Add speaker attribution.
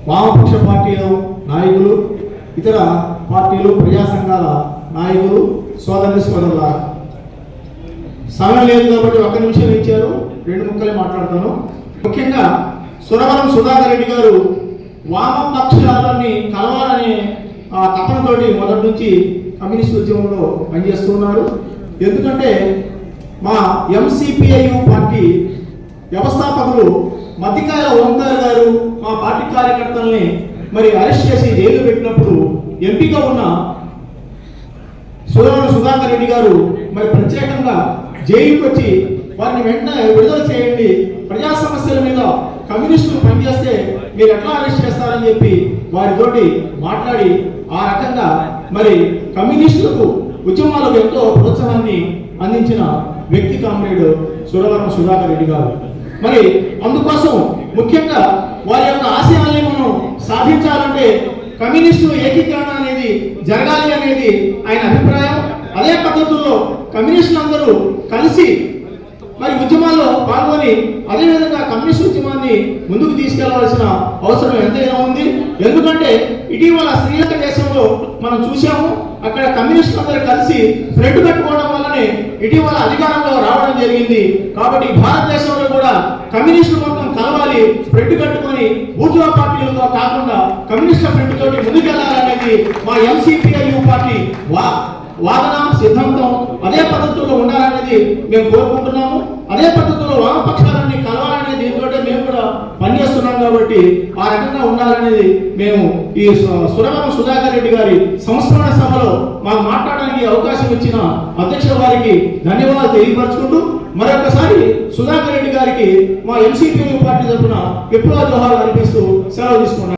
Speaker 1: వామపక్ష పార్టీల నాయకులు, ఇతర పార్టీలు, ప్రజా సంఘాల నాయకులు, సోదరుల సమయం లేదు కాబట్టి ఒక్క నిమిషం ఇచ్చారు, 2 ముక్కలే మాట్లాడతాను. ముఖ్యంగా సురవరం సుధాకర్ రెడ్డి గారు వామపక్షాలని కలవాలనే తపనతోటి మొదటి నుంచి కమ్యూనిస్ట్ ఉద్యమంలో పనిచేస్తున్నారు. ఎందుకంటే మా ఎంసీపీఐయు పార్టీ వ్యవస్థాపకులు మద్దికాయల ఓంకార్ గారు మా పార్టీ కార్యకర్తల్ని మరి అరెస్ట్ చేసి జైలు పెట్టినప్పుడు ఎంపీగా ఉన్న సురవరం సుధాకర్ రెడ్డి గారు మరి ప్రత్యేకంగా జైలుకి వచ్చి వారిని వెంటనే విడుదల చేయండి, ప్రజా సమస్యల మీద కమ్యూనిస్టులు పనిచేస్తే మీరు ఎట్లా అరెస్ట్ చేస్తారని చెప్పి వారితోటి మాట్లాడి ఆ రకంగా మరి కమ్యూనిస్టులకు ఉద్యమాలకు ఎంతో ప్రోత్సాహాన్ని అందించిన వ్యక్తి కామ్రేడ్ సురవరం సుధాకర్ రెడ్డి గారు. మరి అందుకోసం ముఖ్యంగా వారి యొక్క ఆశయాల్ని మనం సాధించాలంటే కమ్యూనిస్టుల ఏకీకరణ అనేది జరగాలి అనేది ఆయన అభిప్రాయం. అదే పద్ధతుల్లో కమ్యూనిస్టులు అందరూ కలిసి మరి ఉద్యమాల్లో పాల్గొని అదేవిధంగా కమ్యూనిస్ట్ ఉద్యమాన్ని ముందుకు తీసుకెళ్లవలసిన అవసరం ఎంతైనా ఉంది. ఎందుకంటే ఇటీవల శ్రీలంక దేశంలో మనం చూసాము, అక్కడ కమ్యూనిస్టులు అందరూ కలిసి ఫ్రంట్ కట్టుకోవడం వల్లనే ఇటీవల అధికారంలో రావడం జరిగింది. కాబట్టి భారతదేశంలో కూడా కమ్యూనిస్టులు మొత్తం కలవాలి, ఫ్రంట్ కట్టుకొని బూర్జువా పార్టీలతో కాకుండా కమ్యూనిస్టుల ఫ్రంట్ తోటి ముందుకెళ్లాలనేది మా ఎంసీపీఐయు పార్టీ వాదన సిద్ధాంతం. అదే పద్ధతుల్లో ఉండాలనేది మేము కోరుకుంటున్నాము. అదే పద్ధతుల్లో వామపక్షాలన్నీ కలవాలనే దీంతో మేము కూడా పనిచేస్తున్నాం. కాబట్టి ఆ రకంగా ఉండాలనేది మేము ఈ సురవరం సుధాకర్ రెడ్డి గారి సంస్మరణ సభలో మాకు మాట్లాడడానికి అవకాశం ఇచ్చిన అధ్యక్షుల వారికి ధన్యవాదాలు తెలియపరచుకుంటూ మరొకసారి సుధాకర్ రెడ్డి గారికి మా ఎంసీపీ పార్టీ తరఫున విప్లవ జోహార్ అనిపిస్తూ సెలవు తీసుకున్నాం.